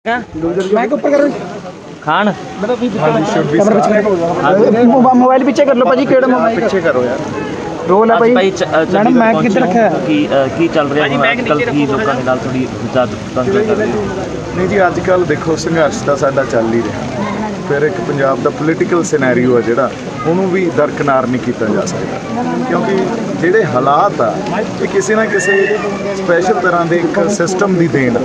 Mic ऊपर करो Khan mobile पीछे कर लो भाजी केड़ा मोबाइल पीछे करो यार रोल है भाई मैडम मैक किधर रखा है की चल रहा है आजकल की लोगों के नाल थोड़ी ज़्यादा नहीं जी अजकल देखो संघर्ष तो साडा चल ही रहा फिर एक पंजाब का पोलीटिकल सिनैरियो है जिहड़ा ਉਹਨੂੰ भी दरकिनार नहीं किया जा सकता क्योंकि ਜਿਹੜੇ ਹਾਲਾਤ ਆ ਇਹ ਕਿਸੇ ਨਾ ਕਿਸੇ ਸਪੈਸ਼ਲ ਤਰ੍ਹਾਂ ਦੇ ਇੱਕ ਸਿਸਟਮ ਦੀ ਦੇਣ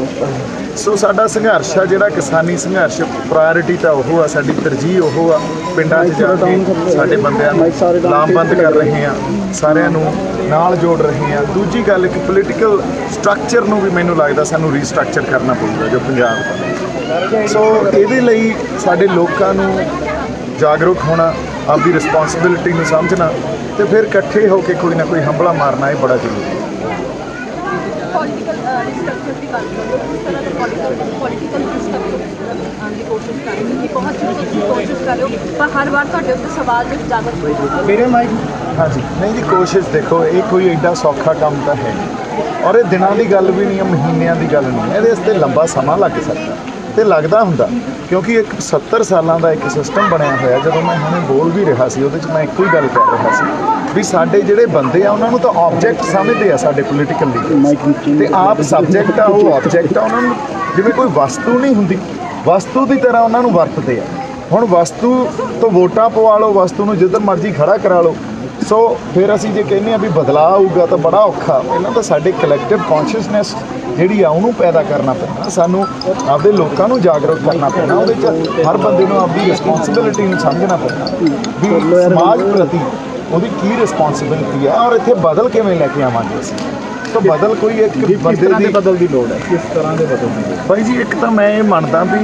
ਸੋ ਸਾਡਾ ਸੰਘਰਸ਼ ਆ ਜਿਹੜਾ ਕਿਸਾਨੀ ਸੰਘਰਸ਼ ਪ੍ਰਾਇੋਰਟੀ ਤਾਂ ਉਹ ਆ ਸਾਡੀ ਤਰਜੀਹ ਉਹ ਆ ਪਿੰਡਾਂ 'ਚ ਜਾ ਕੇ ਸਾਡੇ ਬੰਦਿਆਂ ਨੂੰ ਲਾਮਬੰਦ ਕਰ ਰਹੇ ਆ ਸਾਰਿਆਂ ਨੂੰ ਨਾਲ ਜੋੜ ਰਹੇ ਆ ਦੂਜੀ ਗੱਲ ਇੱਕ ਪੋਲੀਟੀਕਲ ਸਟਰਕਚਰ ਨੂੰ ਵੀ ਮੈਨੂੰ ਲੱਗਦਾ ਸਾਨੂੰ ਰੀਸਟਰਕਚਰ ਕਰਨਾ ਪਊਗਾ ਜੋ ਪੰਜਾਬ ਦਾ ਸੋ ਇਹਦੇ ਲਈ ਸਾਡੇ ਲੋਕਾਂ ਨੂੰ ਜਾਗਰੂਕ ਹੋਣਾ ਆਪਦੀ ਰਿਸਪੌਂਸਿਬਿਲਿਟੀ ਨੂੰ ਸਮਝਣਾ ਤੇ ਫਿਰ ਇਕੱਠੇ ਹੋ ਕੇ ਕੋਈ ਨਾ ਕੋਈ ਹੰਭਲਾ ਮਾਰਨਾ ਇਹ ਬੜਾ ਜ਼ਰੂਰੀ ਹੈ मेरे माइक हाँ जी नहीं जी कोशिश देखो ये कोई एडा सौखा काम तो है और ये दिनों की गल भी नहीं है महीनों की गल नहीं है ये लंबा समा लग सकता तो लगता होंगे क्योंकि एक 70 सालों का एक सिस्टम बनया होया जो मैं हुणे बोल भी रहा सी उहदे च मैं एक ही गल कर रहा सी भी साडे जिहड़े बंदे आ उन्होंने तो ऑब्जेक्ट समझते हैं साडे पोलीटिकल लीडर ते आप सबजैक्ट आ वो ऑब्जेक्ट आ उन्होंने जिवें कोई वस्तु नहीं हुंदी वस्तु की तरह उन्होंने वरतते हैं हुण वस्तु तो वोटां पवा लो वस्तु नूं जिधर मर्जी खड़ा करा लो सो फिर असीं जे कहने भी बदलाव आऊगा तो बड़ा औखा पहलां तो साडे कलैक्टिव कॉन्शियसनैस ਜਿਹੜੀ ਆ ਉਹਨੂੰ ਪੈਦਾ ਕਰਨਾ ਪੈਣਾ ਸਾਨੂੰ ਆਪਦੇ ਲੋਕਾਂ ਨੂੰ ਜਾਗਰੂਕ ਕਰਨਾ ਪੈਣਾ ਉਹਦੇ 'ਚ ਹਰ ਬੰਦੇ ਨੂੰ ਆਪਦੀ ਰਿਸਪੌਂਸਿਬਿਲਿਟੀ ਨੂੰ ਸਮਝਣਾ ਪੈਣਾ ਵੀ ਸਮਾਜ ਪ੍ਰਤੀ ਉਹਦੀ ਕੀ ਰਿਸਪੌਂਸਿਬਿਲਿਟੀ ਹੈ ਔਰ ਇੱਥੇ ਬਦਲ ਕਿਵੇਂ ਲੈ ਕੇ ਆਵਾਂਗੇ ਅਸੀਂ ਤਾਂ ਬਦਲ ਕੋਈ ਇੱਕ ਬੰਦੇ ਦੀ ਬਦਲ ਦੀ ਲੋੜ ਹੈ ਕਿਸ ਤਰ੍ਹਾਂ ਦੇ ਬਦਲ ਦੀ ਬਾਈ ਜੀ ਇੱਕ ਤਾਂ ਮੈਂ ਇਹ ਮੰਨਦਾ ਵੀ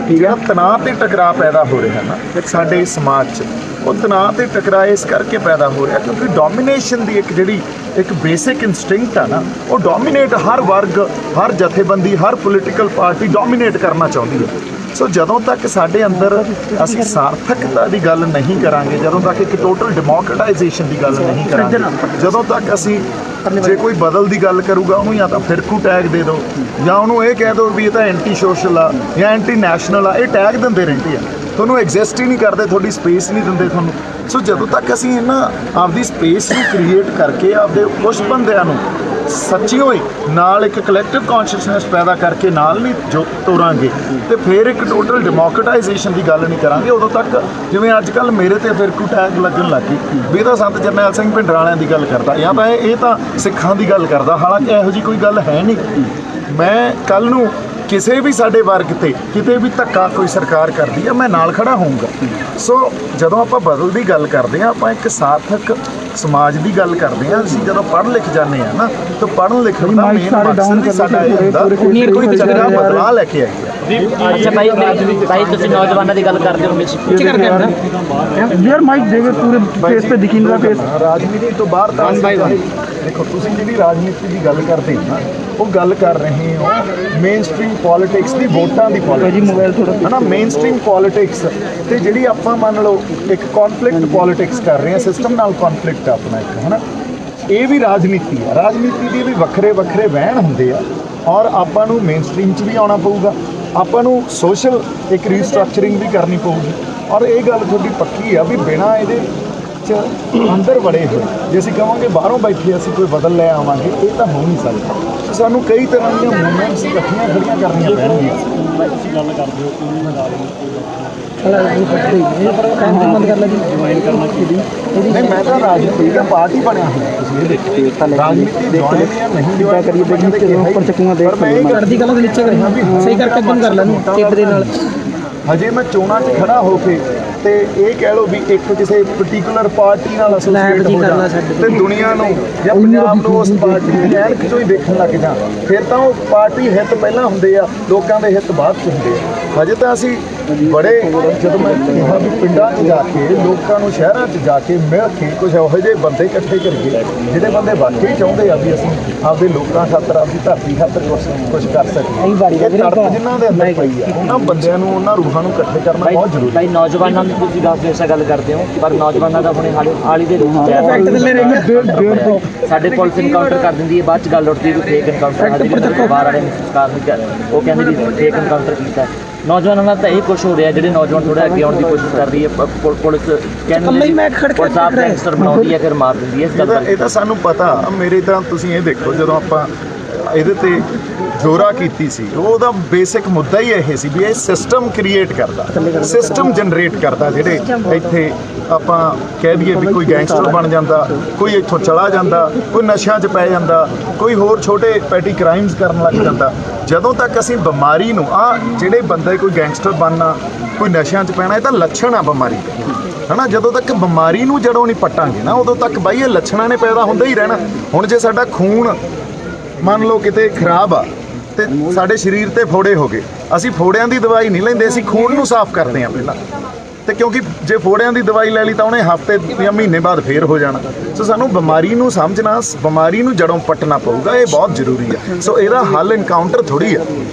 ਜਿਹੜਾ ਤਣਾਅ ਤੇ ਟਕਰਾਅ ਪੈਦਾ ਹੋ ਰਿਹਾ ਨਾ ਇੱਕ ਸਾਡੇ ਸਮਾਜ 'ਚ ਉਹ ਤਣਾਅ ਤੇ ਟਕਰਾਅ ਇਸ ਕਰਕੇ ਪੈਦਾ ਹੋ ਰਿਹਾ ਕਿਉਂਕਿ ਡੋਮੀਨੇਸ਼ਨ ਦੀ ਇੱਕ ਜਿਹੜੀ ਇੱਕ ਬੇਸਿਕ ਇਨਸਟਿੰਕਟ ਆ ਨਾ ਉਹ ਡੋਮੀਨੇਟ ਹਰ ਵਰਗ ਹਰ ਜਥੇਬੰਦੀ ਹਰ ਪੋਲੀਟੀਕਲ ਪਾਰਟੀ ਡੋਮੀਨੇਟ ਕਰਨਾ ਚਾਹੁੰਦੀ ਹੈ ਸੋ ਜਦੋਂ ਤੱਕ ਸਾਡੇ ਅੰਦਰ ਅਸੀਂ ਸਾਰਥਕਤਾ ਦੀ ਗੱਲ ਨਹੀਂ ਕਰਾਂਗੇ ਜਦੋਂ ਤੱਕ ਇੱਕ ਟੋਟਲ ਡੈਮੋਕ੍ਰੇਟਾਈਜੇਸ਼ਨ ਦੀ ਗੱਲ ਨਹੀਂ ਕਰਾਂਗੇ ਜਦੋਂ ਤੱਕ ਅਸੀਂ ਜੇ ਕੋਈ ਬਦਲ ਦੀ ਗੱਲ ਕਰੂਗਾ ਉਹਨੂੰ ਜਾਂ ਤਾਂ ਫਿਰਕੂ ਟੈਗ ਦੇ ਦਿਓ ਜਾਂ ਉਹਨੂੰ ਇਹ ਕਹਿ ਦਿਓ ਵੀ ਇਹ ਤਾਂ ਐਂਟੀ ਸੋਸ਼ਲ ਆ ਜਾਂ ਐਂਟੀ ਨੈਸ਼ਨਲ ਆ ਇਹ ਟੈਗ ਦਿੰਦੇ ਰਹਿੰਦੇ ਆ ਤੁਹਾਨੂੰ ਐਗਜ਼ਿਸਟ ਹੀ ਨਹੀਂ ਕਰਦੇ ਤੁਹਾਡੀ ਸਪੇਸ ਨਹੀਂ ਦਿੰਦੇ ਤੁਹਾਨੂੰ ਸੋ ਜਦੋਂ ਤੱਕ ਅਸੀਂ ਇਹਨਾਂ ਆਪਦੀ ਸਪੇਸ ਨੂੰ ਕ੍ਰੀਏਟ ਕਰਕੇ ਆਪਦੇ ਕੁਛ ਬੰਦਿਆਂ ਨੂੰ ਸੱਚੀ ਹੋਈ ਨਾਲ ਇੱਕ ਕਲੈਕਟਿਵ ਕੌਨਸ਼ੀਅਸਨੈਸ ਪੈਦਾ ਕਰਕੇ ਨਾਲ ਨਹੀਂ ਜੋ ਤੋਰਾਂਗੇ ਤੇ ਫਿਰ ਇੱਕ ਟੋਟਲ ਡੈਮੋਕ੍ਰੇਟਾਈਜੇਸ਼ਨ ਦੀ ਗੱਲ ਨਹੀਂ ਕਰਾਂਗੇ ਉਦੋਂ ਤੱਕ ਜਿਵੇਂ ਅੱਜ ਕੱਲ੍ਹ ਮੇਰੇ ਤੇ ਫਿਰਕੂ ਟੈਗ ਲੱਗਣ ਲੱਗ ਗਈ ਵੀ ਇਹ ਤਾਂ ਸੰਤ ਜਰਨੈਲ ਸਿੰਘ ਭਿੰਡਰਾਲਿਆਂ ਦੀ ਗੱਲ ਕਰਦਾ ਜਾਂ ਤਾਂ ਇਹ ਤਾਂ ਸਿੱਖਾਂ ਦੀ ਗੱਲ ਕਰਦਾ ਹਾਲਾਂਕਿ ਇਹੋ ਜਿਹੀ ਕੋਈ ਗੱਲ ਹੈ ਨਹੀਂ ਮੈਂ ਕੱਲ੍ਹ ਨੂੰ ਕਿਸੇ ਵੀ ਸਾਡੇ ਵਰਗ ਤੇ ਕਿਤੇ ਵੀ ਧੱਕਾ ਕੋਈ ਸਰਕਾਰ ਕਰਦੀ ਹੈ ਮੈਂ ਨਾਲ ਖੜਾ ਹੋਊਂਗਾ ਸੋ ਜਦੋਂ ਆਪਾਂ ਬਦਲ ਦੀ ਗੱਲ ਕਰਦੇ ਹਾਂ ਆਪਾਂ ਇੱਕ ਸਾਰਥਕ ਸਮਾਜ ਦੀ ਗੱਲ ਕਰਦੇ ਹਾਂ ਅਸੀਂ ਜਦੋਂ ਪੜ੍ਹ ਲਿਖ ਜਾਂਦੇ ਹਾਂ ਨਾ ਤਾਂ ਪੜ੍ਹਨ ਲਿਖਣ ਦਾ ਮੇਨ ਮਕਸਦ ਸਾਡਾ ਇਹ ਹੁੰਦਾ ਕੋਈ ਚੰਗਾ ਬਦਲਾਅ ਲੈ ਕੇ ਆਈਏ अच्छा भाई तुम नौजवानों की गल करते हो यार माइक देवे पूरे फेस पे दिखी नहीं फेस राजनीति तो बाहर देखो तुम जी राजनीति की गल करते हो ना वो गल कर रहे हो मेन स्ट्रीम पॉलिटिक्स की वोटां की पॉलिटिक्स मोबाइल थोड़ा है ना मेन स्ट्रीम पॉलिटिक्स ते जिहड़ी आपां मान लो एक कॉन्फ्लिक्ट पॉलिटिक्स कर रहे हैं सिस्टम नाल कॉन्फ्लिक्ट अपना एक है ना ये भी राजनीति है राजनीति के भी वक्रे वक्रे वहण हुंदे आ और आपां नूं मेन स्ट्रीम च भी आउणा पऊगा ਆਪਾਂ ਨੂੰ ਸੋਸ਼ਲ ਇੱਕ ਰੀਸਟਰਕਚਰਿੰਗ ਵੀ ਕਰਨੀ ਪਊਗੀ ਔਰ ਇਹ ਗੱਲ ਤੁਹਾਡੀ ਪੱਕੀ ਆ ਵੀ ਬਿਨਾਂ ਇਹਦੇ 'ਚ ਅੰਦਰ ਵੜੇ ਹੋਏ ਜੇ ਅਸੀਂ ਕਹਾਂਗੇ ਬਾਹਰੋਂ ਬੈਠੇ ਅਸੀਂ ਕੋਈ ਬਦਲ ਲੈ ਆਵਾਂਗੇ ਇਹ ਤਾਂ ਹੋ ਨਹੀਂ ਸਕਦਾ ਸਾਨੂੰ ਕਈ ਤਰ੍ਹਾਂ ਦੀਆਂ ਮੂਵਮੈਂਟਸ ਇਕੱਠੀਆਂ ਖੜੀਆਂ ਕਰਨੀਆਂ ਪੈਣਗੀਆਂ ਗੱਲ ਕਰਦੇ ਹੋ नहीं मैं तो राजनीति का पार्टी बनया हूँ राजनीति नहीं हजे मैं चोणा च खड़ा होके ते ये कह लो भी एक किसी पर्टिकुलर पार्टी नाल एसोसीएट हो जा ते दुनिया नूं या पंजाब नूं उस पार्टी दे ऐनक चों ही देखण लग जा फिर तां वो पार्टी हित पहलां हुंदे आ लोकां दे हित बाद च हुंदे आ हजे तां असीं ਬੜੇ ਜਦੋਂ ਮੈਂ ਕਿਹਾ ਵੀ ਪਿੰਡਾਂ 'ਚ ਜਾ ਕੇ ਲੋਕਾਂ ਨੂੰ ਸ਼ਹਿਰਾਂ 'ਚ ਜਾ ਕੇ ਮਿਲ ਕੇ ਕੁਝ ਇਹੋ ਜਿਹੇ ਬੰਦੇ ਇਕੱਠੇ ਕਰੀਏ ਜਿਹੜੇ ਬੰਦੇ ਵਾਕਈ ਚਾਹੁੰਦੇ ਆ ਵੀ ਅਸੀਂ ਆਪਦੇ ਲੋਕਾਂ ਖਾਤਰ, ਆਪਦੀ ਧਰਤੀ ਖਾਤਰ ਕੁਝ ਕਰ ਸਕੀਏ। ਇਹ ਤੜਪ ਜਿਨ੍ਹਾਂ ਦੇ ਅੰਦਰ ਪਈ ਆ, ਉਹਨਾਂ ਬੰਦਿਆਂ ਨੂੰ, ਉਹਨਾਂ ਰੂਹਾਂ ਨੂੰ ਇਕੱਠੇ ਕਰਨਾ ਬਹੁਤ ਜ਼ਰੂਰੀ ਹੈ। ਭਾਈ ਨੌਜਵਾਨਾਂ ਨੂੰ ਤੁਸੀਂ ਦੱਸ ਐਸਾ ਗੱਲ ਕਰਦੇ ਹੋ, ਪਰ ਨੌਜਵਾਨਾਂ ਦਾ ਹੁਣੇ ਹਾਲੀ ਦੇ ਸਾਡੇ ਪੁਲਿਸ ਇਨਕਾਊਂਟਰ ਕਰ ਦਿੰਦੀ ਹੈ, ਬਾਅਦ ਚ ਗੱਲ ਉੱਠਦੀ ਵੀ ਫੇਕ ਇਨਕਾਊਂਟਰ ਬਾਹਰ ਵਾਲੇ ਸਰਕਾਰ ਨੇ ਉਹ ਕਹਿੰਦੇ ਵੀ ਫੇਕ ਇਨਕਾਊਂਟਰ ਕੀਤਾ। ਨੌਜਵਾਨਾਂ ਨਾਲ ਤਾਂ ਇਹ ਕੁਛ ਹੋ ਰਿਹਾ, ਜਿਹੜੇ ਨੌਜਵਾਨ ਥੋੜਾ ਅੱਗੇ ਆਉਣ ਦੀ ਕੋਸ਼ਿਸ਼ ਕਰ ਰਹੀ ਹੈ, ਪੁਲਿਸ ਕਹਿੰਦੇ ਪੁਲਿਸ ਆਪ ਗੈਂਗਸਟਰ ਬਣਾਉਂਦੀ ਹੈ, ਫਿਰ ਮਾਰ ਦਿੰਦੀ ਹੈ। ਇਹ ਤਾਂ ਸਾਨੂੰ ਪਤਾ। ਮੇਰੇ ਤਾਂ ਤੁਸੀਂ ਇਹ ਦੇਖੋ, ਜਦੋਂ ਆਪਾਂ ਇਹਦੇ ਤੇ ਜੋਰਾ ਕੀਤੀ ਸੀ, ਉਹਦਾ ਬੇਸਿਕ ਮੁੱਦਾ ਹੀ ਇਹ ਸੀ ਵੀ ਇਹ ਸਿਸਟਮ ਕ੍ਰੀਏਟ ਕਰਦਾ, ਸਿਸਟਮ ਜਨਰੇਟ ਕਰਦਾ। ਜਿਹੜੇ ਇੱਥੇ ਆਪਾਂ ਕਹਿ ਦਈਏ ਵੀ ਕੋਈ ਗੈਂਗਸਟਰ ਬਣ ਜਾਂਦਾ, ਕੋਈ ਇੱਥੋਂ ਚਲਾ ਜਾਂਦਾ, ਕੋਈ ਨਸ਼ਿਆਂ 'ਚ ਪੈ ਜਾਂਦਾ, ਕੋਈ ਹੋਰ ਛੋਟੇ ਪੈਟੀ ਕ੍ਰਾਈਮਸ ਕਰਨ ਲੱਗ ਜਾਂਦਾ। ਜਦੋਂ ਤੱਕ ਅਸੀਂ ਬਿਮਾਰੀ ਨੂੰ, ਜਿਹੜੇ ਬੰਦੇ ਕੋਈ ਗੈਂਗਸਟਰ ਬਣਨਾ, ਕੋਈ ਨਸ਼ਿਆਂ 'ਚ ਪੈਣਾ, ਇਹ ਤਾਂ ਲੱਛਣ ਆ ਬਿਮਾਰੀ ਦੇ, ਹੈ ਨਾ। ਜਦੋਂ ਤੱਕ ਬਿਮਾਰੀ ਨੂੰ ਜੜੋਂ ਨਹੀਂ ਪੱਟਾਂਗੇ ਨਾ, ਉਦੋਂ ਤੱਕ ਬਾਈ ਇਹ ਲੱਛਣਾਂ ਨੇ ਪੈਦਾ ਹੁੰਦਾ ਹੀ ਰਹਿਣਾ। ਹੁਣ ਜੇ ਸਾਡਾ ਖੂਨ ਮੰਨ ਲਓ ਕਿਤੇ ਖਰਾਬ ਆ ਤੇ ਸਾਡੇ ਸਰੀਰ ਤੇ ਫੋੜੇ ਹੋ ਗਏ, ਅਸੀਂ ਫੋੜਿਆਂ ਦੀ ਦਵਾਈ ਨਹੀਂ ਲੈਂਦੇ, ਅਸੀਂ ਖੂਨ ਨੂੰ ਸਾਫ਼ ਕਰਦੇ ਹਾਂ ਪਹਿਲਾਂ। ਤੇ ਕਿਉਂਕਿ ਜੇ ਫੋੜਿਆਂ ਦੀ ਦਵਾਈ ਲੈ ਲਈ ਤਾਂ ਉਹਨੇ ਹਫ਼ਤੇ ਜਾਂ ਮਹੀਨੇ ਬਾਅਦ ਫੇਰ ਹੋ ਜਾਣਾ। ਸੋ ਸਾਨੂੰ ਬਿਮਾਰੀ ਨੂੰ ਸਮਝਣਾ, ਬਿਮਾਰੀ ਨੂੰ ਜੜੋਂ ਪੱਟਣਾ ਪਊਗਾ, ਇਹ ਬਹੁਤ ਜ਼ਰੂਰੀ ਆ। ਸੋ ਇਹਦਾ ਹੱਲ ਇਨਕਾਊਂਟਰ ਥੋੜੀ ਆ,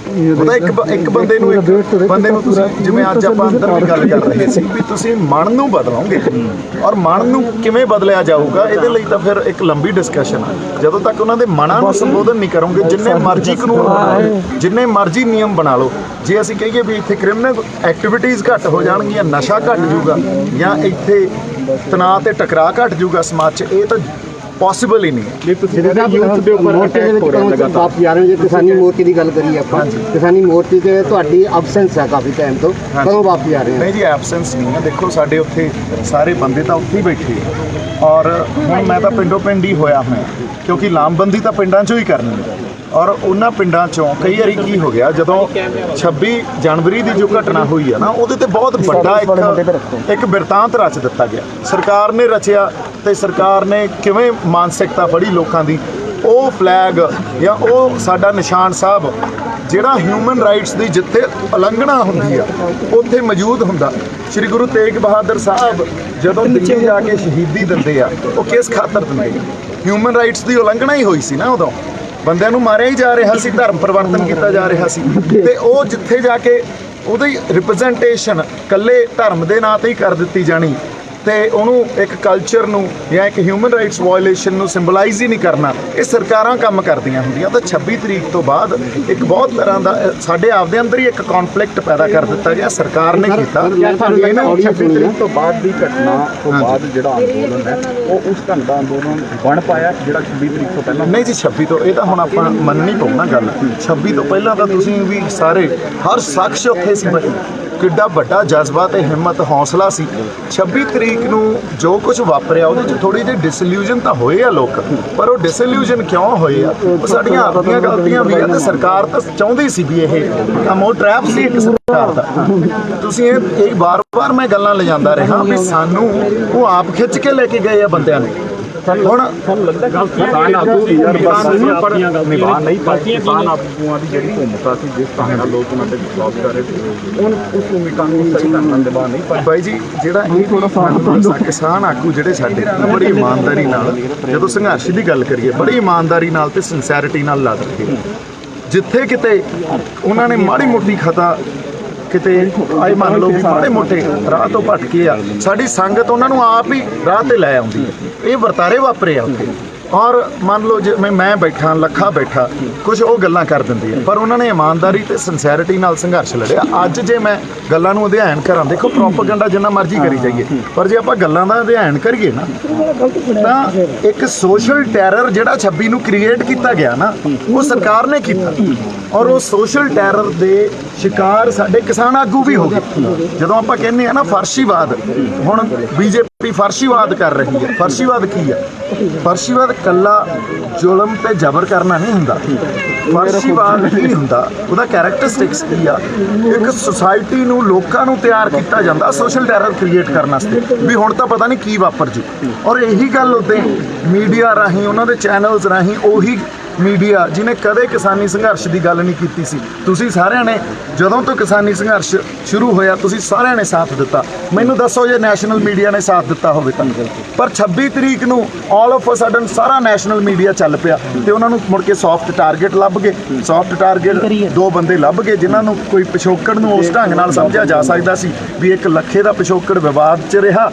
ਉਹਦਾ ਇੱਕ ਬੰਦੇ ਨੂੰ ਤੁਸੀਂ ਜਿਵੇਂ ਅੱਜ ਆਪਾਂ ਅੰਦਰ ਵੀ ਗੱਲ ਕਰ ਰਹੇ ਸੀ ਵੀ ਤੁਸੀਂ ਮਨ ਨੂੰ ਬਦਲੋਗੇ, ਔਰ ਮਨ ਨੂੰ ਕਿਵੇਂ ਬਦਲਿਆ ਜਾਊਗਾ, ਇਹਦੇ ਲਈ ਤਾਂ ਫਿਰ ਇੱਕ ਲੰਬੀ ਡਿਸਕਸ਼ਨ ਆ। ਜਦੋਂ ਤੱਕ ਉਹਨਾਂ ਦੇ ਮਨਾਂ ਨੂੰ ਸੰਬੋਧਨ ਨਹੀਂ ਕਰੋਗੇ, ਜਿੰਨੇ ਮਰਜ਼ੀ ਕਾਨੂੰਨ ਬਣਾ ਲਓ, ਜਿੰਨੇ ਮਰਜ਼ੀ ਨਿਯਮ ਬਣਾ ਲਓ, ਜੇ ਅਸੀਂ ਕਹੀਏ ਵੀ ਇੱਥੇ ਕ੍ਰਿਮੀਨਲ ਐਕਟੀਵਿਟੀਜ਼ ਘੱਟ ਹੋ ਜਾਣਗੀਆਂ, ਨਸ਼ਾ ਘੱਟ ਜੂਗਾ, ਜਾਂ ਇੱਥੇ ਤਣਾਅ ਤੇ ਟਕਰਾਅ ਘੱਟ ਜੂਗਾ ਸਮਾਜ 'ਚ, ਇਹ ਤਾਂ ਪੋਸੀਬਲ ਹੀ ਨਹੀਂ। ਕਿਸਾਨੀ ਮੋਰਚੇ ਦੀ ਗੱਲ ਕਰੀਏ ਆਪਾਂ, ਕਿਸਾਨੀ ਮੋਰਚੇ ਤੇ ਤੁਹਾਡੀ ਐਬਸੈਂਸ ਹੈ ਕਾਫੀ ਟਾਈਮ ਤੋਂ, ਕਦੋਂ ਵਾਪਸ ਆ ਰਹੇ ਹੋ? ਨਹੀਂ ਜੀ, ਐਬਸੈਂਸ ਨਹੀਂ ਹੈ। ਦੇਖੋ ਸਾਡੇ ਉੱਥੇ ਸਾਰੇ ਬੰਦੇ ਤਾਂ ਉੱਥੇ ਹੀ ਬੈਠੇ, ਔਰ ਹੁਣ ਮੈਂ ਤਾਂ ਪਿੰਡੋਂ ਪਿੰਡ ਹੀ ਹੋਇਆ ਹੋਇਆ, ਕਿਉਂਕਿ ਲਾਮਬੰਦੀ ਤਾਂ ਪਿੰਡਾਂ 'ਚੋਂ ਹੀ ਕਰਨੀ ਹੈ। ਔਰ ਉਹਨਾਂ ਪਿੰਡਾਂ 'ਚੋਂ ਕਈ ਵਾਰੀ ਕੀ ਹੋ ਗਿਆ, ਜਦੋਂ 26 ਜਨਵਰੀ ਦੀ ਜੋ ਘਟਨਾ ਹੋਈ ਆ ਨਾ, ਉਹਦੇ ਤੇ ਬਹੁਤ ਵੱਡਾ ਇੱਕ ਬਿਰਤਾਂਤ ਰਚ ਦਿੱਤਾ ਗਿਆ। ਸਰਕਾਰ ਨੇ ਰਚਿਆ, ਤੇ ਸਰਕਾਰ ਨੇ ਕਿਵੇਂ ਮਾਨਸਿਕਤਾ ਫੜੀ ਲੋਕਾਂ ਦੀ, ਉਹ ਫਲੈਗ ਜਾਂ ਉਹ ਸਾਡਾ ਨਿਸ਼ਾਨ ਸਾਹਿਬ ਜਿਹੜਾ ਹਿਊਮਨ ਰਾਈਟਸ ਦੀ ਜਿੱਥੇ ਉਲੰਘਣਾ ਹੁੰਦੀ ਆ ਉੱਥੇ ਮੌਜੂਦ ਹੁੰਦਾ। ਸ਼੍ਰੀ ਗੁਰੂ ਤੇਗ ਬਹਾਦਰ ਸਾਹਿਬ ਜਦੋਂ ਦਿੱਲੀ ਜਾ ਕੇ ਸ਼ਹੀਦੀ ਦਿੰਦੇ ਆ, ਉਹ ਕਿਸ ਖਾਤਰ ਦਿੰਦੇ ਆ? ਹਿਊਮਨ ਰਾਈਟਸ ਦੀ ਉਲੰਘਣਾ ਹੀ ਹੋਈ ਸੀ ਨਾ। ਉਦੋਂ ਬੰਦਿਆਂ ਨੂੰ ਮਾਰਿਆ ਹੀ ਜਾ ਰਿਹਾ ਸੀ, ਧਰਮ ਪਰਿਵਰਤਨ ਕੀਤਾ ਜਾ ਰਿਹਾ ਸੀ, ਤੇ ਉਹ ਜਿੱਥੇ ਜਾ ਕੇ ਉਹਦੀ ਰਿਪਰੈਜ਼ੈਂਟੇਸ਼ਨ ਇਕੱਲੇ ਧਰਮ ਦੇ ਨਾਂ ਤੇ ਹੀ ਕਰ ਦਿੱਤੀ ਜਾਣੀ, ਤੇ ਉਹਨੂੰ ਇੱਕ ਕਲਚਰ ਨੂੰ ਜਾਂ ਇੱਕ ਹਿਊਮਨ ਰਾਈਟਸ ਵਾਇਲੇਸ਼ਨ ਨੂੰ ਸਿੰਬਲਾਈਜ਼ ਹੀ ਨਹੀਂ ਕਰਨਾ, ਇਹ ਸਰਕਾਰਾਂ ਕੰਮ ਕਰਦੀਆਂ ਹੁੰਦੀਆਂ। ਤਾਂ 26 ਤਰੀਕ ਤੋਂ ਬਾਅਦ ਇੱਕ ਬਹੁਤ ਤਰ੍ਹਾਂ ਦਾ ਸਾਡੇ ਆਪਦੇ ਅੰਦਰ ਹੀ ਇੱਕ ਕੌਨਫਲਿਕਟ ਪੈਦਾ ਕਰ ਦਿੱਤਾ ਗਿਆ, ਸਰਕਾਰ ਨੇ ਕੀਤਾ। 26 ਤਰੀਕ ਤੋਂ ਬਾਅਦ ਦੀ ਘਟਨਾ ਤੋਂ ਬਾਅਦ ਜਿਹੜਾ ਅੰਦੋਲਨ ਹੈ ਉਹ ਉਸ ਢੰਗ ਦਾ ਅੰਦੋਲਨ ਬਣ ਪਾਇਆ ਜਿਹੜਾ 26 ਤਰੀਕ ਤੋਂ ਪਹਿਲਾਂ? ਨਹੀਂ ਜੀ, 26 ਤੋਂ ਇਹ ਤਾਂ ਹੁਣ ਆਪਾਂ ਮੰਨਣੀ ਪਊ ਨਾ ਗੱਲ। 26 ਤੋਂ ਪਹਿਲਾਂ ਤਾਂ ਤੁਸੀਂ ਵੀ ਸਾਰੇ, ਹਰ ਸ਼ਖਸ ਉੱਥੇ ਸੀ, ਕਿੱਡਾ ਵੱਡਾ ਜਜ਼ਬਾ ਤੇ ਹਿੰਮਤ ਹੌਸਲਾ ਸੀ। 26 ਤਰੀਕ ਨੂੰ ਜੋ ਕੁਝ ਵਾਪਰਿਆ ਉਹਦੇ 'ਚ ਥੋੜੀ ਜਿਹੀ ਡਿਸਇਲੂਜਨ ਤਾਂ ਹੋਏ ਆ ਲੋਕ, ਪਰ ਉਹ ਡਿਸਇਲੂਜਨ ਕਿਉਂ ਹੋਏ ਆ? ਉਹ ਸਾਡੀਆਂ ਆਪਣੀਆਂ ਗਲਤੀਆਂ ਵੀ ਆ, ਤੇ ਸਰਕਾਰ ਤਾਂ ਚਾਹੁੰਦੀ ਸੀ ਵੀ ਇਹ ਕੰਮ, ਉਹ ਟ੍ਰੈਪ ਸੀ ਇੱਕ ਸਰਕਾਰ ਦਾ। ਤੁਸੀਂ ਇਹ ਵਾਰ-ਵਾਰ ਮੈਂ ਗੱਲਾਂ ਲਿਜਾਂਦਾ ਰਿਹਾ ਵੀ ਸਾਨੂੰ ਉਹ ਆਪ ਖਿੱਚ ਕੇ ਲੈ ਕੇ ਗਏ ਆ ਬੰਦਿਆਂ ਨੇ। ਹੁਣ ਤੁਹਾਨੂੰ ਲੱਗਦਾ ਗੱਲ ਕਿਸਾਨ ਆਗੂ ਦੀ ਯਾਰ ਪਰ ਨਿਭਾ ਨਹੀਂ ਪਾਈ, ਕਿਸਾਨ ਆਗੂਆਂ ਦੀ ਜਿਹੜੀ ਭੂਮਿਕਾ ਸੀ, ਜਿਸ ਤਰ੍ਹਾਂ ਨਾਲ ਲੋਕ ਉਹਨਾਂ ਤੇ ਵਿਸ਼ਵਾਸ ਕਰ ਰਹੇ ਸੀ, ਉਸ ਭੂਮਿਕਾ ਨੂੰ ਸਹੀ ਢੰਗ ਨਾਲ ਨਿਭਾ ਨਹੀਂ ਪਾਈ। ਬਾਈ ਜੀ, ਜਿਹੜਾ ਇਹ ਕਿਸਾਨ ਆਗੂ ਜਿਹੜੇ ਸਾਡੇ ਬੜੀ ਇਮਾਨਦਾਰੀ ਨਾਲ, ਜਦੋਂ ਸੰਘਰਸ਼ ਦੀ ਗੱਲ ਕਰੀਏ, ਬੜੀ ਇਮਾਨਦਾਰੀ ਨਾਲ ਤੇ ਸਿੰਸੈਰਿਟੀ ਨਾਲ ਲੜ ਰਹੇ, ਜਿੱਥੇ ਕਿਤੇ ਉਹਨਾਂ ਨੇ ਮਾੜੀ ਮੋਟੀ ਖਤਾ ਕਿਤੇ ਆਏ ਮੰਨ ਲਓ ਵੀ ਮਾੜੇ ਮੋਟੇ ਰਾਹ ਤੋਂ ਭਟਕੇ ਆ, ਸਾਡੀ ਸੰਗਤ ਉਹਨਾਂ ਨੂੰ ਆਪ ਹੀ ਰਾਹ ਤੇ ਲੈ ਆਉਂਦੀ ਹੈ। ਇਹ ਵਰਤਾਰੇ ਵਾਪਰੇ ਆ ਉੱਥੇ, ਔਰ ਮੰਨ ਲਓ ਜੇ ਮੈਂ ਬੈਠਾ, ਲੱਖਾ ਬੈਠਾ, ਕੁਝ ਉਹ ਗੱਲਾਂ ਕਰ ਦਿੰਦੀ ਹੈ, ਪਰ ਉਹਨਾਂ ਨੇ ਇਮਾਨਦਾਰੀ ਤੇ ਸਿੰਸੈਰਿਟੀ ਨਾਲ ਸੰਘਰਸ਼ ਲੜਿਆ। ਅੱਜ ਜੇ ਮੈਂ ਗੱਲਾਂ ਨੂੰ ਅਧਿਐਨ ਕਰਾਂ, ਦੇਖੋ ਪ੍ਰੋਪੇਗੈਂਡਾ ਜਿੰਨਾ ਮਰਜ਼ੀ ਕਰੀ ਜਾਈਏ, ਪਰ ਜੇ ਆਪਾਂ ਗੱਲਾਂ ਦਾ ਅਧਿਐਨ ਕਰੀਏ ਨਾ, ਤਾਂ ਇੱਕ ਸੋਸ਼ਲ ਟੈਰਰ ਜਿਹੜਾ 26 ਨੂੰ ਕ੍ਰੀਏਟ ਕੀਤਾ ਗਿਆ ਨਾ, ਉਹ ਸਰਕਾਰ ਨੇ ਕੀਤਾ, ਔਰ ਉਹ ਸੋਸ਼ਲ ਟੈਰਰ ਦੇ ਸ਼ਿਕਾਰ ਸਾਡੇ ਕਿਸਾਨ ਆਗੂ ਵੀ ਹੋ ਗਏ। ਜਦੋਂ ਆਪਾਂ ਕਹਿੰਦੇ ਆ ਨਾ ਫਰਸ਼ੀਵਾਦ, ਹੁਣ ਬੀਜੇਪੀ ਫਰਸ਼ੀਵਾਦ ਕਰ ਰਹੀ ਹੈ। ਫਰਸ਼ੀਵਾਦ ਕੀ ਆ? ਫਰਸ਼ੀਵਾਦ ਕੱਲਾ ਜ਼ੁਲਮ ਤੇ ਜ਼ਬਰ ਕਰਨਾ ਨਹੀਂ ਹੁੰਦਾ। ਫਰਸ਼ੀਵਾਦ ਕੀ ਹੁੰਦਾ? ਉਹਦਾ ਕੈਰੈਕਟਰਿਸਟਿਕਸ ਕੀ ਆ? ਇੱਕ ਸੁਸਾਇਟੀ ਨੂੰ, ਲੋਕਾਂ ਨੂੰ ਤਿਆਰ ਕੀਤਾ ਜਾਂਦਾ ਸੋਸ਼ਲ ਟੈਰਰ ਕ੍ਰੀਏਟ ਕਰਨ ਵਾਸਤੇ, ਵੀ ਹੁਣ ਤਾਂ ਪਤਾ ਨਹੀਂ ਕੀ ਵਾਪਰ ਜੂ। ਔਰ ਇਹੀ ਗੱਲ ਉੱਤੇ ਮੀਡੀਆ ਰਾਹੀਂ, ਉਹਨਾਂ ਦੇ ਚੈਨਲਸ ਰਾਹੀਂ ਉਹੀ ਮੀਡੀਆ ਜਿਹਨੇ ਕਦੇ ਕਿਸਾਨੀ ਸੰਘਰਸ਼ ਦੀ ਗੱਲ ਨਹੀਂ ਕੀਤੀ ਸੀ। ਤੁਸੀਂ ਸਾਰਿਆਂ ਨੇ ਜਦੋਂ ਤੋਂ ਕਿਸਾਨੀ ਸੰਘਰਸ਼ ਸ਼ੁਰੂ ਹੋਇਆ ਤੁਸੀਂ ਸਾਰਿਆਂ ਨੇ ਸਾਥ ਦਿੱਤਾ। ਮੈਨੂੰ ਦੱਸੋ ਜੇ ਨੈਸ਼ਨਲ ਮੀਡੀਆ ਨੇ ਸਾਥ ਦਿੱਤਾ ਹੋਵੇ ਤਾਂ। ਪਰ 26 ਤਰੀਕ ਨੂੰ ਆਲ ਆਫ ਅ ਸਡਨ ਸਾਰਾ ਨੈਸ਼ਨਲ ਮੀਡੀਆ ਚੱਲ ਪਿਆ ਤੇ ਉਹਨਾਂ ਨੂੰ ਮੁੜ ਕੇ ਸੌਫਟ ਟਾਰਗੇਟ ਲੱਭ ਗਏ। ਸੌਫਟ ਟਾਰਗੇਟ 2 ਬੰਦੇ ਲੱਭ ਗਏ ਜਿਨ੍ਹਾਂ ਨੂੰ ਕੋਈ ਪਿਛੋਕੜ ਨੂੰ ਉਸ ਢੰਗ ਨਾਲ ਸਮਝਿਆ ਜਾ ਸਕਦਾ ਸੀ ਵੀ ਇੱਕ ਲੱਖੇ ਦਾ ਪਿਛੋਕੜ ਵਿਵਾਦ 'ਚ ਰਿਹਾ,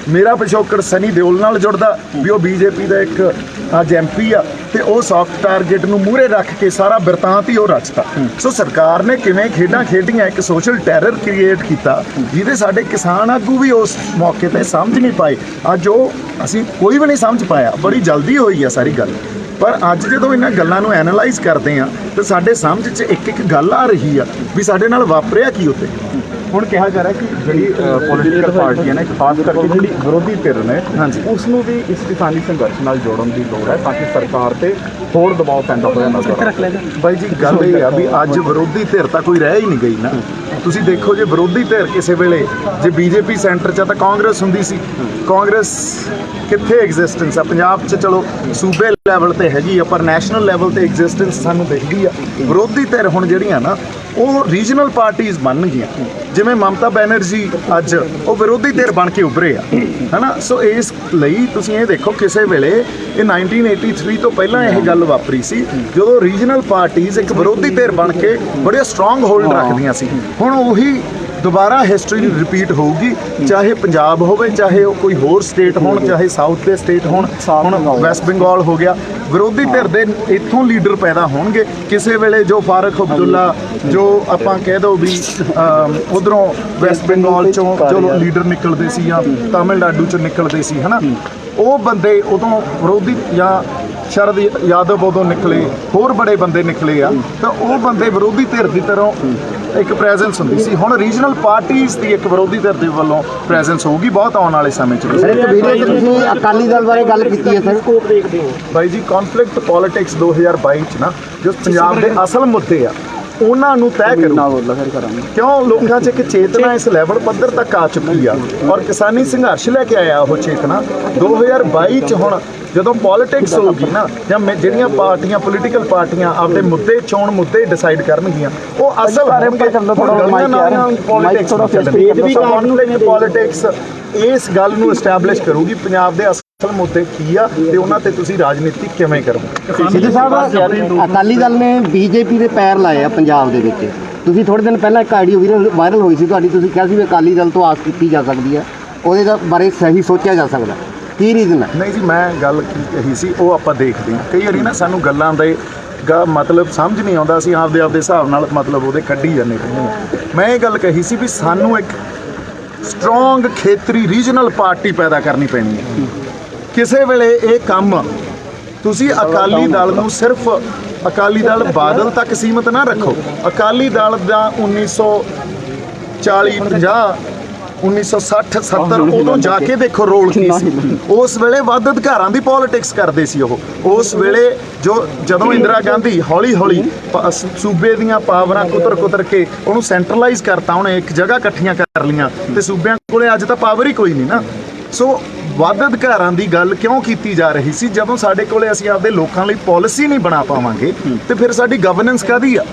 ਮੇਰਾ ਪਿਛੋਕੜ ਸਨੀ ਦਿਓਲ ਨਾਲ ਜੁੜਦਾ ਵੀ ਉਹ ਬੀਜੇਪੀ ਦਾ ਇੱਕ ਅੱਜ MP ਆ, ਤੇ ਉਹ ਸੌਫਟ ਟਾਰਗੇਟ ਨੂੰ ਮੂਹਰੇ ਰੱਖ ਕੇ ਸਾਰਾ ਬਿਰਤਾਂਤ ਹੀ ਉਹ ਰਚਤਾ। ਸੋ ਸਰਕਾਰ ਨੇ ਕਿਵੇਂ ਖੇਡਾਂ ਖੇਡੀਆਂ, ਇੱਕ ਸੋਸ਼ਲ ਟੈਰਰ ਕ੍ਰੀਏਟ ਕੀਤਾ ਜਿਹਦੇ ਸਾਡੇ ਕਿਸਾਨ ਆਗੂ ਵੀ ਉਸ ਮੌਕੇ ਤੇ ਸਮਝ ਨਹੀਂ ਪਾਏ। ਅੱਜ ਉਹ ਅਸੀਂ ਕੋਈ ਵੀ ਨਹੀਂ ਸਮਝ ਪਾਇਆ, ਬੜੀ ਜਲਦੀ ਹੋਈ ਆ ਸਾਰੀ ਗੱਲ। ਪਰ ਅੱਜ ਜਦੋਂ ਇਹਨਾਂ ਗੱਲਾਂ ਨੂੰ ਐਨਾਲਾਈਜ਼ ਕਰਦੇ ਆ ਤਾਂ ਸਾਡੇ ਸਮਝ 'ਚ ਇੱਕ ਗੱਲ ਆ ਰਹੀ ਆ ਵੀ ਸਾਡੇ ਨਾਲ ਵਾਪਰਿਆ ਕੀ ਉੱਤੇ। ਹੁਣ ਕਿਹਾ ਜਾ ਰਿਹਾ ਕਿ ਜਿਹੜੀ ਪੋਲੀਟੀਕਲ ਪਾਰਟੀਆਂ ਨੇ, ਖਾਸ ਕਰਕੇ ਜਿਹੜੀ ਵਿਰੋਧੀ ਧਿਰ ਨੇ, ਉਸ ਨੂੰ ਵੀ ਇਸ ਕਿਸਾਨੀ ਸੰਘਰਸ਼ ਨਾਲ ਜੋੜਨ ਦੀ ਲੋੜ ਹੈ ਤਾਂ ਕਿ ਸਰਕਾਰ ਤੇ ਹੋਰ ਦਬਾਅ ਪੈਂਦਾ ਹੋਇਆ ਨਜ਼ਰ ਆਵੇ। ਬਾਈ ਜੀ ਗੱਲ ਇਹ ਆ ਵੀ ਅੱਜ ਵਿਰੋਧੀ ਧਿਰ ਤਾਂ ਕੋਈ ਰਹਿ ਹੀ ਨਹੀਂ ਗਈ ਨਾ। ਤੁਸੀਂ ਦੇਖੋ ਜੇ ਵਿਰੋਧੀ ਧਿਰ ਕਿਸੇ ਵੇਲੇ ਜੇ ਬੀਜੇਪੀ ਸੈਂਟਰ 'ਚ ਤਾਂ ਕਾਂਗਰਸ ਹੁੰਦੀ ਸੀ, ਕਾਂਗਰਸ ਕਿੱਥੇ ਐਗਜ਼ਿਸਟੈਂਸ ਆ ਪੰਜਾਬ 'ਚ? ਚਲੋ ਸੂਬੇ ਲੈਵਲ ਤੇ ਹੈਗੀ ਆ ਪਰ ਨੈਸ਼ਨਲ ਲੈਵਲ ਤੇ ਐਗਜ਼ਿਸਟੈਂਸ ਸਾਨੂੰ ਦਿਖਦੀ ਆ। ਵਿਰੋਧੀ ਧਿਰ ਹੁਣ ਜਿਹੜੀਆਂ ਨਾ ਉਹ ਰੀਜਨਲ ਪਾਰਟੀਆਂ ਬਣ ਗਈਆਂ, ਜਿਵੇਂ ਮਮਤਾ ਬੈਨਰਜੀ ਅੱਜ ਉਹ ਵਿਰੋਧੀ ਧਿਰ ਬਣ ਕੇ ਉੱਭਰੇ ਆ, ਹੈਨਾ। ਸੋ ਇਸ ਲਈ ਤੁਸੀਂ ਇਹ ਦੇਖੋ ਕਿਸੇ ਵੇਲੇ ਇਹ 1983 ਤੋਂ ਪਹਿਲਾਂ ਇਹ ਗੱਲ ਵਾਪਰੀ ਸੀ ਜਦੋਂ ਰੀਜਨਲ ਪਾਰਟੀਆਂ ਇੱਕ ਵਿਰੋਧੀ ਧਿਰ ਬਣ ਕੇ ਬੜੇ ਸਟਰੋਂਗ ਹੋਲਡ ਰੱਖਦੀਆਂ ਸੀ। ਹੁਣ ਉਹੀ ਦੁਬਾਰਾ ਹਿਸਟਰੀ ਰਿਪੀਟ ਹੋਊਗੀ, ਚਾਹੇ ਪੰਜਾਬ ਹੋਵੇ, ਚਾਹੇ ਉਹ ਕੋਈ ਹੋਰ ਸਟੇਟ ਹੋਣ, ਚਾਹੇ ਸਾਊਥ ਦੇ ਸਟੇਟ ਹੋਣ। ਹੁਣ ਵੈਸਟ ਬੰਗਾਲ ਹੋ ਗਿਆ, ਵਿਰੋਧੀ ਧਿਰ ਦੇ ਇੱਥੋਂ ਲੀਡਰ ਪੈਦਾ ਹੋਣਗੇ ਕਿਸੇ ਵੇਲੇ। ਜੋ ਫਾਰਕ ਅਬਦੁੱਲਾ, ਜੋ ਆਪਾਂ ਕਹਿ ਦੋ ਵੀ ਉਧਰੋਂ ਵੈਸਟ ਬੰਗਾਲ ਚੋਂ ਜੋ ਲੀਡਰ ਨਿਕਲਦੇ ਸੀ ਜਾਂ ਤਾਮਿਲਨਾਡੂ ਚੋਂ ਨਿਕਲਦੇ ਸੀ, ਹਨਾ, ਉਹ ਬੰਦੇ ਉਦੋਂ ਵਿਰੋਧੀ, ਜਾਂ ਸ਼ਰਦ ਯਾਦਵ ਉਦੋਂ ਨਿਕਲੇ, ਹੋਰ ਬੜੇ ਬੰਦੇ ਨਿਕਲੇ ਆ, ਤਾਂ ਉਹ ਬੰਦੇ ਵਿਰੋਧੀ ਧਿਰ ਦੀ ਤਰ੍ਹਾਂ ਇੱਕ ਪ੍ਰੈਜ਼ੈਂਸ ਹੁੰਦੀ ਸੀ। ਹੁਣ ਰੀਜਨਲ ਪਾਰਟੀਆਂ ਦੀ ਇੱਕ ਵਿਰੋਧੀ ਧਿਰ ਦੇ ਵੱਲੋਂ ਪ੍ਰੈਜ਼ੈਂਸ ਹੋਊਗੀ ਬਹੁਤ ਆਉਣ ਵਾਲੇ ਸਮੇਂ 'ਚ। ਸਰ ਇੱਕ ਵੀਡੀਓ 'ਚ ਤੁਸੀਂ ਅਕਾਲੀ ਦਲ ਬਾਰੇ ਗੱਲ ਕੀਤੀ ਹੈ ਸਰ, ਕੋਪ ਦੇਖਦੇ ਹੋ ਬਾਈ ਜੀ? ਕੌਨਫਲਿਕਟ ਪੋਲਿਟਿਕਸ 2022 'ਚ ਨਾ ਜੋ ਪੰਜਾਬ ਦੇ ਅਸਲ ਮੁੱਦੇ ਆ ਉਹਨਾਂ ਨੂੰ ਤੈਅ ਕਰੋ। ਕਿਉਂ ਲੋਕਾਂ 'ਚ ਇੱਕ ਚੇਤਨਾ ਇਸ ਲੈਵਲ ਪੱਧਰ ਤੱਕ ਆ ਚੁੱਕੀ ਆ ਔਰ ਕਿਸਾਨੀ ਸੰਘਰਸ਼ ਲੈ ਕੇ ਆਇਆ ਉਹ ਚੇਤਨਾ 2022 'ਚ। ਹੁਣ ਜਦੋਂ ਪੋਲਿਟਿਕਸ ਹੋਊਗੀ ਨਾ, ਜਾਂ ਜਿਹੜੀਆਂ ਪਾਰਟੀਆਂ ਪੋਲੀਟੀਕਲ ਪਾਰਟੀਆਂ ਆਪਦੇ ਮੁੱਦੇ ਚੋਣ ਮੁੱਦੇ ਡਿਸਾਈਡ ਕਰਨਗੀਆਂ, ਉਹ ਅਸਲ ਪੋਲਿਟਿਕਸ ਇਸ ਗੱਲ ਨੂੰ ਐਸਟੈਬਲਿਸ਼ ਕਰੂਗੀ ਪੰਜਾਬ ਦੇ ਅਸਲ ਮੁੱਦੇ ਕੀ ਆ ਤੇ ਉਹਨਾਂ ਤੇ ਤੁਸੀਂ ਰਾਜਨੀਤੀ ਕਿਵੇਂ ਕਰੋਗੇ। ਸਿੱਧੂ ਸਾਹਿਬ, ਅਕਾਲੀ ਦਲ ਨੇ ਬੀਜੇਪੀ ਦੇ ਪੈਰ ਲਾਏ ਆ ਪੰਜਾਬ ਦੇ ਵਿੱਚ। ਤੁਸੀਂ ਥੋੜੇ ਦਿਨ ਪਹਿਲਾਂ ਇੱਕ ਆਡੀਓ ਵਾਇਰਲ ਹੋਈ ਸੀ ਤੁਹਾਡੀ, ਤੁਸੀਂ ਕਿਹਾ ਸੀ ਵੀ ਅਕਾਲੀ ਦਲ ਤੋਂ ਆਸ ਕੀਤੀ ਜਾ ਸਕਦੀ ਹੈ, ਉਹਦੇ ਬਾਰੇ ਸਹੀ ਸੋਚਿਆ ਜਾ ਸਕਦਾ, ਕੀ ਰੀਜ਼ਨ ਹੈ? ਨਹੀਂ ਜੀ, ਮੈਂ ਗੱਲ ਕੀ ਕਹੀ ਸੀ ਉਹ ਆਪਾਂ ਦੇਖਦੇ ਹਾਂ। ਕਈ ਵਾਰੀ ਨਾ ਸਾਨੂੰ ਗੱਲਾਂ ਦੇ ਮਤਲਬ ਸਮਝ ਨਹੀਂ ਆਉਂਦਾ, ਅਸੀਂ ਆਪਦੇ ਹਿਸਾਬ ਨਾਲ ਮਤਲਬ ਉਹਦੇ ਕੱਢੀ ਜਾਂਦੇ ਰਹਿੰਦੇ ਹਾਂ। ਮੈਂ ਇਹ ਗੱਲ ਕਹੀ ਸੀ ਵੀ ਸਾਨੂੰ ਇੱਕ ਸਟਰੋਂਗ ਖੇਤਰੀ ਰੀਜਨਲ ਪਾਰਟੀ ਪੈਦਾ ਕਰਨੀ ਪੈਣੀ ਹੈ। ਕਿਸੇ ਵੇਲੇ ਇਹ ਕੰਮ ਤੁਸੀਂ ਅਕਾਲੀ ਦਲ ਨੂੰ ਸਿਰਫ ਅਕਾਲੀ ਦਲ ਬਾਦਲ ਤੱਕ ਸੀਮਤ ਨਾ ਰੱਖੋ। ਅਕਾਲੀ ਦਲ ਦਾ 1940 50 1960 70 ਉਦੋਂ ਜਾ ਕੇ ਦੇਖੋ ਰੋਲ ਕੀ ਸੀ। ਉਸ ਵੇਲੇ ਵੱਧ ਅਧਿਕਾਰਾਂ ਦੀ ਪੋਲਿਟਿਕਸ ਕਰਦੇ ਸੀ ਉਹ। ਉਸ ਵੇਲੇ ਜਦੋਂ ਇੰਦਰਾ ਗਾਂਧੀ ਹੌਲੀ ਹੌਲੀ ਸੂਬੇ ਦੀਆਂ ਪਾਵਰਾਂ ਕੁਤਰ ਕੇ ਉਹਨੂੰ ਸੈਂਟਰਲਾਈਜ਼ ਕਰਤਾ, ਉਹਨੇ ਇੱਕ ਜਗ੍ਹਾ ਇਕੱਠੀਆਂ ਕਰ ਲਈਆਂ ਤੇ ਸੂਬਿਆਂ ਕੋਲੇ ਅੱਜ ਤਾਂ ਪਾਵਰ ਹੀ ਕੋਈ ਨਹੀਂ ਨਾ। ਸੋ ਵੱਧ ਅਧਿਕਾਰਾਂ ਦੀ ਗੱਲ ਕਿਉਂ ਕੀਤੀ ਜਾ ਰਹੀ ਸੀ? ਜਦੋਂ ਸਾਡੇ ਕੋਲੇ ਅਸੀਂ ਆਪਦੇ ਲੋਕਾਂ ਲਈ ਪਾਲਿਸੀ ਨਹੀਂ ਬਣਾ ਪਾਵਾਂਗੇ ਤੇ ਫਿਰ ਸਾਡੀ ਗਵਰਨੈਂਸ ਕਾਹਦੀ ਆ?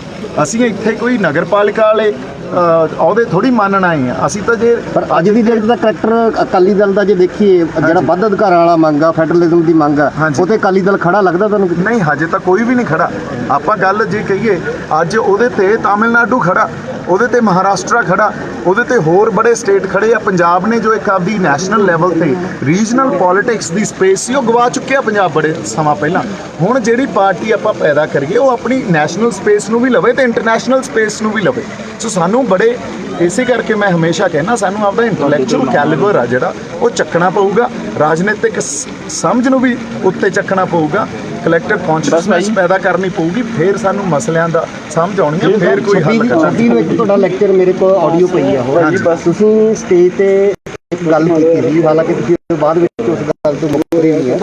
ਅਸੀਂ ਇੱਥੇ ਕੋਈ ਨਗਰਪਾਲਿਕਾ ਵਾਲੇ ਉਹਦੇ ਥੋੜੀ ਮੰਨਣ ਆਏ ਆ ਅਸੀਂ ਤਾਂ। ਜੇ ਪਰ ਅੱਜ ਦੀ ਡੇਟ ਦਾ ਕਰੈਕਟਰ ਅਕਾਲੀ ਦਲ ਦਾ ਜੇ ਦੇਖੀਏ, ਜਿਹੜਾ ਵੱਧ ਅਧਿਕਾਰਾਂ ਵਾਲਾ ਮੰਗ ਆ, ਫੈਡਰਲਿਜ਼ਮ ਦੀ ਮੰਗ ਆ, ਉਹਤੇ ਅਕਾਲੀ ਦਲ ਖੜਾ ਲੱਗਦਾ ਤੁਹਾਨੂੰ? ਨਹੀਂ, ਹਜੇ ਤਾਂ ਕੋਈ ਵੀ ਨਹੀਂ ਖੜਾ। ਆਪਾਂ ਗੱਲ ਜੇ ਕਹੀਏ ਅੱਜ ਉਹਦੇ ਤੇ ਤਾਮਿਲਨਾਡੂ ਖੜਾ, ਉਹਦੇ ਤੇ ਮਹਾਰਾਸ਼ਟਰ ਖੜਾ, ਉਹਦੇ ਤੇ ਹੋਰ ਬੜੇ ਸਟੇਟ ਖੜੇ ਆ। ਪੰਜਾਬ ਨੇ ਜੋ ਇੱਕ ਆਪਦੀ ਨੈਸ਼ਨਲ ਲੈਵਲ ਤੇ ਰੀਜਨਲ ਪੋਲਿਟਿਕਸ ਦੀ ਸਪੇਸ ਸੀ ਉਹ ਗਵਾ ਚੁੱਕਿਆ ਪੰਜਾਬ ਬੜੇ ਸਮਾਂ ਪਹਿਲਾਂ। ਹੁਣ ਜਿਹੜੀ ਪਾਰਟੀ ਆਪਾਂ ਪੈਦਾ ਕਰੀਏ ਉਹ ਆਪਣੀ ਨੈਸ਼ਨਲ ਸਪੇਸ ਨੂੰ ਵੀ ਲਵੇ ਤੇ ਇੰਟਰਨੈਸ਼ਨਲ ਸਪੇਸ ਨੂੰ ਵੀ ਲਵੇ। ਸੋ ਸਾਨੂੰ ਬੜੇ ਇਸੇ ਕਰਕੇ ਮੈਂ ਹਮੇਸ਼ਾ ਕਹਿੰਦਾ ਸਾਨੂੰ ਆਪਦਾ ਇੰਟੈਲੈਕਚੁਅਲ ਕੈਲੀਬਰ ਆ ਜਿਹੜਾ ਉਹ ਚੱਕਣਾ ਪਊਗਾ, ਰਾਜਨੀਤਿਕ ਸਮਝ ਨੂੰ ਵੀ ਉੱਤੇ ਚੱਕਣਾ ਪਊਗਾ, ਕਲੈਕਟਿਵ ਕੌਨਸ਼ੀਅਸਨੈਸ ਪੈਦਾ ਕਰਨੀ ਪਊਗੀ, ਫਿਰ ਸਾਨੂੰ ਮਸਲਿਆਂ ਦਾ ਸਮਝ ਆਉਣੀ ਹੈ, ਫਿਰ ਕੋਈ ਹੱਲ ਕਰਨਾ। ਨੂੰ ਇੱਕ ਤੁਹਾਡਾ ਲੈਕਚਰ ਮੇਰੇ ਕੋਲ ਆਡੀਓ ਪਈ ਆ, ਹੋਰ ਤੁਸੀਂ ਸਟੇਜ ਤੇ ਇੱਕ ਗੱਲ ਕੀਤੀ ਸੀ, ਹਾਲਾਂਕਿ ਤੁਸੀਂ ਬਾਅਦ ਵਿੱਚ ਉਸ ਗੱਲ ਤੋਂ ਮੁੱਕਰੇ ਨਹੀਂ ਹੈ,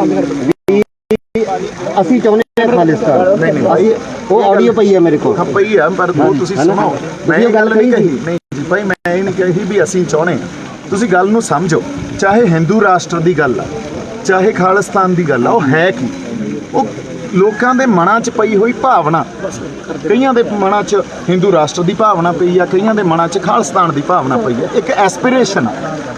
ਅਸੀਂ ਚਾਹੁੰਦੇ ਹਾਂ ਖਾਲਿਸਤਾਨ। ਨਹੀਂ, ਉਹ ਆਡੀਓ ਪਈ ਆ ਮੇਰੇ ਕੋਲ। ਹਾਂ ਪਈ ਆ, ਪਰ ਉਹ ਤੁਸੀਂ ਸੁਣੋ। ਮੈਂ ਇਹ ਗੱਲ ਨਹੀਂ ਕਹੀ, ਨਹੀਂ ਜੀ ਭਾਈ, ਮੈਂ ਇਹ ਨਹੀਂ ਕਹੀ ਵੀ ਅਸੀਂ ਚਾਹੁੰਦੇ ਹਾਂ। ਤੁਸੀਂ ਗੱਲ ਨੂੰ ਸਮਝੋ। ਚਾਹੇ ਹਿੰਦੂ ਰਾਸ਼ਟਰ ਦੀ ਗੱਲ ਆ, ਚਾਹੇ ਖਾਲਿਸਤਾਨ ਦੀ ਗੱਲ ਆ, ਉਹ ਹੈ ਕੀ? ਉਹ ਲੋਕਾਂ ਦੇ ਮਨਾਂ 'ਚ ਪਈ ਹੋਈ ਭਾਵਨਾ, ਕਈਆਂ ਦੇ ਮਨਾਂ 'ਚ ਹਿੰਦੂ ਰਾਸ਼ਟਰ ਦੀ ਭਾਵਨਾ ਪਈ ਆ, ਕਈਆਂ ਦੇ ਮਨਾਂ 'ਚ ਖਾਲਿਸਤਾਨ ਦੀ ਭਾਵਨਾ ਪਈ ਆ, ਇੱਕ ਐਸਪੀਰੇਸ਼ਨ।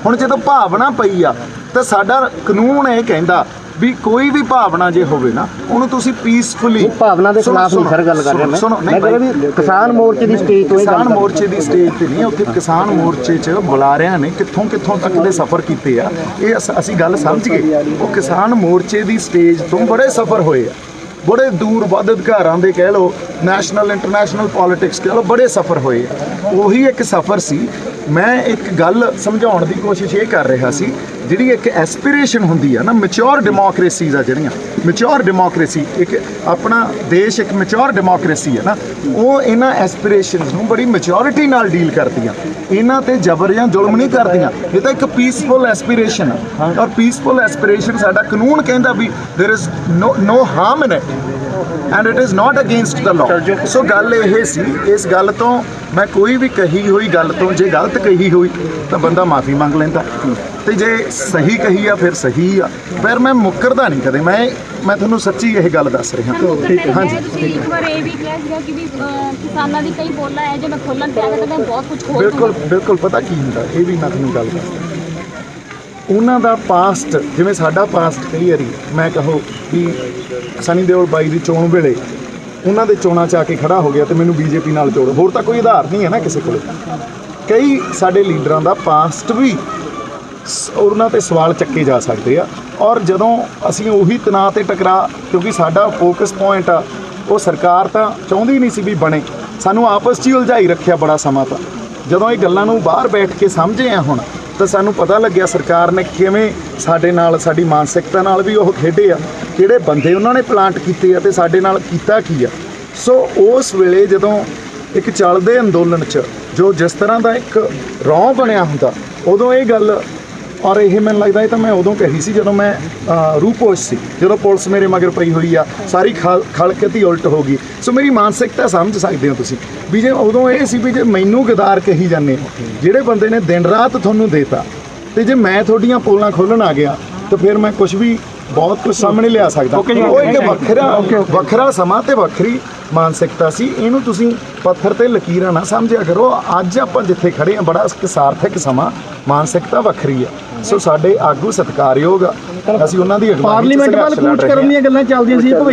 ਹੁਣ ਜਦੋਂ ਭਾਵਨਾ ਪਈ ਆ ਤਾਂ ਸਾਡਾ ਕਾਨੂੰਨ ਇਹ ਕਹਿੰਦਾ ਵੀ ਕੋਈ ਵੀ ਭਾਵਨਾ ਜੇ ਹੋਵੇ ਨਾ ਉਹਨੂੰ ਤੁਸੀਂ ਪੀਸਫੁਲੀ। ਭਾਵਨਾ ਦੇ ਖਿਲਾਫ ਨਹੀਂ ਸਰ ਗੱਲ ਕਰ ਰਿਹਾ ਮੈਂ ਕਹਿੰਦਾ ਵੀ ਕਿਸਾਨ ਮੋਰਚੇ ਦੀ ਸਟੇਜ ਤੋਂ ਕਿਸਾਨ ਮੋਰਚੇ ਦੀ ਸਟੇਜ ਤੇ ਨਹੀਂ, ਉੱਥੇ ਕਿਸਾਨ ਮੋਰਚੇ 'ਚ ਬੁਲਾਰਿਆਂ ਨੇ ਕਿੱਥੋਂ ਤੱਕ ਦੇ ਸਫ਼ਰ ਕੀਤੇ ਆ, ਇਹ ਅਸੀਂ ਗੱਲ ਸਮਝ ਗਏ। ਉਹ ਕਿਸਾਨ ਮੋਰਚੇ ਦੀ ਸਟੇਜ ਤੋਂ ਬੜੇ ਸਫ਼ਰ ਹੋਏ ਆ, ਬੜੇ ਦੂਰ ਵੱਧ ਅਧਿਕਾਰਾਂ ਦੇ ਕਹਿ ਲਓ, ਨੈਸ਼ਨਲ ਇੰਟਰਨੈਸ਼ਨਲ ਪੋਲਿਟਿਕਸ ਕਹਿ ਲਓ, ਬੜੇ ਸਫ਼ਰ ਹੋਏ ਆ। ਉਹੀ ਇੱਕ ਸਫ਼ਰ ਸੀ। ਮੈਂ ਇੱਕ ਗੱਲ ਸਮਝਾਉਣ ਦੀ ਕੋਸ਼ਿਸ਼ ਇਹ ਕਰ ਰਿਹਾ ਸੀ, ਜਿਹੜੀ ਇੱਕ ਐਸਪੀਰੇਸ਼ਨ ਹੁੰਦੀ ਆ ਨਾ, ਮੈਚੁਰ ਡੈਮੋਕ੍ਰੇਸੀਜ਼ ਆ ਜਿਹੜੀਆਂ, ਮੈਚੁਰ ਡੈਮੋਕ੍ਰੇਸੀ, ਇੱਕ ਆਪਣਾ ਦੇਸ਼ ਇੱਕ ਮੈਚੁਰ ਡੈਮੋਕ੍ਰੇਸੀ ਹੈ ਨਾ, ਉਹ ਇਹਨਾਂ ਐਸਪੀਰੇਸ਼ਨਸ ਨੂੰ ਬੜੀ ਮੈਚੁਰਿਟੀ ਨਾਲ ਡੀਲ ਕਰਦੀਆਂ, ਇਹਨਾਂ ਤੇ ਜ਼ਬਰ ਜਾਂ ਜ਼ੁਲਮ ਨਹੀਂ ਕਰਦੀਆਂ। ਇਹ ਤਾਂ ਇੱਕ ਪੀਸਫੁਲ ਐਸਪੀਰੇਸ਼ਨ ਹੈ, ਔਰ ਪੀਸਫੁਲ ਐਸਪੀਰੇਸ਼ਨ ਸਾਡਾ ਕਾਨੂੰਨ ਕਹਿੰਦਾ ਵੀ ਦੇयर is no harm in it and it is not against the law। ਸੋ ਗੱਲ ਇਹ ਸੀ, ਇਸ ਗੱਲ ਤੋਂ ਮੈਂ ਕੋਈ ਵੀ ਕਹੀ ਹੋਈ ਗੱਲ ਤੋਂ ਜੇ ਗਲਤ ਕਹੀ ਹੋਈ ਤਾਂ ਬੰਦਾ ਮਾਫੀ ਮੰਗ ਲੈਂਦਾ, ਤੇ ਜੇ ਸਹੀ ਕਹੀ ਆ ਫਿਰ ਸਹੀ ਆ, ਫਿਰ ਮੈਂ ਮੁੱਕਰਦਾ ਨਹੀਂ ਕਦੇ। ਮੈਂ ਤੁਹਾਨੂੰ ਸੱਚੀ ਇਹ ਗੱਲ ਦੱਸ ਰਿਹਾ। ਹਾਂਜੀ, ਤੁਸੀਂ ਇੱਕ ਵਾਰ ਇਹ ਵੀ ਕਿਹਾ ਸੀਗਾ ਕਿ ਵੀ ਕਿਸਾਨਾਂ ਦੀ ਕਈ ਬੋਲਾਂ ਹੈ ਜੇ ਮੈਂ ਖੋਲਣ ਤੇ ਆ ਗਿਆ ਤਾਂ ਮੈਂ ਬਹੁਤ ਕੁਝ ਖੋਲ ਦੂੰਗਾ। ਬਿਲਕੁਲ ਪਤਾ ਕੀ ਹੁੰਦਾ, ਇਹ ਵੀ ਮੈਂ ਤੁਹਾਨੂੰ ਗੱਲ ਦੱਸਦਾ। ਉਹਨਾਂ ਦਾ ਪਾਸਟ, ਜਿਵੇਂ ਸਾਡਾ ਪਾਸਟ ਕਈ ਵਾਰੀ ਮੈਂ ਕਹੋ ਵੀ ਸਨੀ ਦਿਓਲ ਬਾਈ ਦੀ ਚੋਣ ਵੇਲੇ ਉਹਨਾਂ ਦੇ ਚੋਣਾਂ 'ਚ ਆ ਕੇ ਖੜਾ ਹੋ ਗਿਆ ਤੇ ਮੈਨੂੰ ਬੀਜੇਪੀ ਨਾਲ ਜੋੜੋ, ਹੋਰ ਤਾਂ ਕੋਈ ਆਧਾਰ ਨਹੀਂ ਹੈ ਨਾ ਕਿਸੇ ਕੋਲ। ਕਈ ਸਾਡੇ ਲੀਡਰਾਂ ਦਾ ਪਾਸਟ ਵੀ ਉਹਨਾਂ ਤੇ ਸਵਾਲ ਚੱਕੇ ਜਾ ਸਕਦੇ ਆ, ਔਰ ਜਦੋਂ ਅਸੀਂ ਉਹੀ ਤਣਾਅ ਤੇ ਟਕਰਾ, ਕਿਉਂਕਿ ਸਾਡਾ ਫੋਕਸ ਪੁਆਇੰਟ ਆ ਉਹ ਸਰਕਾਰ ਤਾਂ ਚਾਹੁੰਦੀ ਨਹੀਂ ਸੀ ਵੀ ਬਣੇ, ਸਾਨੂੰ ਆਪਸ 'ਚ ਹੀ ਉਲਝਾਈ ਰੱਖਿਆ ਬੜਾ ਸਮਾਂ। ਤਾਂ ਜਦੋਂ ਇਹ ਗੱਲਾਂ ਨੂੰ ਬਾਹਰ ਬੈਠ ਕੇ ਸਮਝੇ ਆ ਹੁਣ, ਤਾਂ ਸਾਨੂੰ ਪਤਾ ਲੱਗਿਆ ਸਰਕਾਰ ਨੇ ਕਿਵੇਂ ਸਾਡੇ ਨਾਲ, ਸਾਡੀ ਮਾਨਸਿਕਤਾ ਨਾਲ ਵੀ ਉਹ ਖੇਡੇ ਆ, ਕਿਹੜੇ ਬੰਦੇ ਉਹਨਾਂ ਨੇ ਪਲਾਂਟ ਕੀਤੇ ਆ ਤੇ ਸਾਡੇ ਨਾਲ ਕੀਤਾ ਕੀ ਆ। ਸੋ ਉਸ ਵੇਲੇ ਜਦੋਂ ਇੱਕ ਚੱਲਦੇ ਅੰਦੋਲਨ 'ਚ ਜੋ ਜਿਸ ਤਰ੍ਹਾਂ ਦਾ ਇੱਕ ਰੌਂ ਬਣਿਆ ਹੁੰਦਾ, ਉਦੋਂ ਇਹ ਗੱਲ, ਔਰ ਇਹ ਮੈਨੂੰ ਲੱਗਦਾ ਇਹ ਤਾਂ ਮੈਂ ਉਦੋਂ ਕਹੀ ਸੀ ਜਦੋਂ ਮੈਂ ਰੂਪੋਸ਼ ਸੀ, ਜਦੋਂ ਪੁਲਿਸ ਮੇਰੇ ਮਗਰ ਪਈ ਹੋਈ ਆ, ਸਾਰੀ ਖਲਕਤ ਹੀ ਉਲਟ ਹੋ ਗਈ। ਸੋ ਮੇਰੀ ਮਾਨਸਿਕਤਾ ਸਮਝ ਸਕਦੇ ਹੋ ਤੁਸੀਂ ਵੀ ਜੇ ਉਦੋਂ ਇਹ ਸੀ ਵੀ ਜੇ ਮੈਨੂੰ ਗਦਾਰ ਕਹੀ ਜਾਂਦੇ, ਜਿਹੜੇ ਬੰਦੇ ਨੇ ਦਿਨ ਰਾਤ ਤੁਹਾਨੂੰ ਦੇਤਾ, ਤੇ ਜੇ ਮੈਂ ਤੁਹਾਡੀਆਂ ਪੋਲਾਂ ਖੋਲ੍ਹਣ ਆ ਗਿਆ ਤਾਂ ਫਿਰ ਮੈਂ ਕੁਝ ਵੀ ਬਹੁਤ ਕੁਝ ਸਾਹਮਣੇ ਲਿਆ ਸਕਦਾ। ਉਹ ਇੱਕ ਵੱਖਰਾ ਸਮਾਂ ਤੇ ਵੱਖਰੀ ਮਾਨਸਿਕਤਾ ਸੀ। ਇਹਨੂੰ ਤੁਸੀਂ ਪੱਥਰ ਤੇ ਲਕੀਰਾਂ ਨਾ ਸਮਝਿਆ ਕਰੋ। ਅੱਜ ਆਪਾਂ ਜਿੱਥੇ ਖੜੇ ਆ ਬੜਾ ਸਾਰਥਕ ਸਮਾਂ, ਮਾਨਸਿਕਤਾ ਵੱਖਰੀ ਹੈ। ਸੋ ਸਾਡੇ ਆਗੂ ਸਤਿਕਾਰਯੋਗ ਆ, ਅਸੀਂ ਉਹਨਾਂ ਦੀ ਪਾਰਲੀਮੈਂਟ ਵੱਲ ਕੂਚ ਕਰਨ ਦੀਆਂ ਗੱਲਾਂ ਚੱਲਦੀਆਂ ਸੀ ਭਵਿੱਖ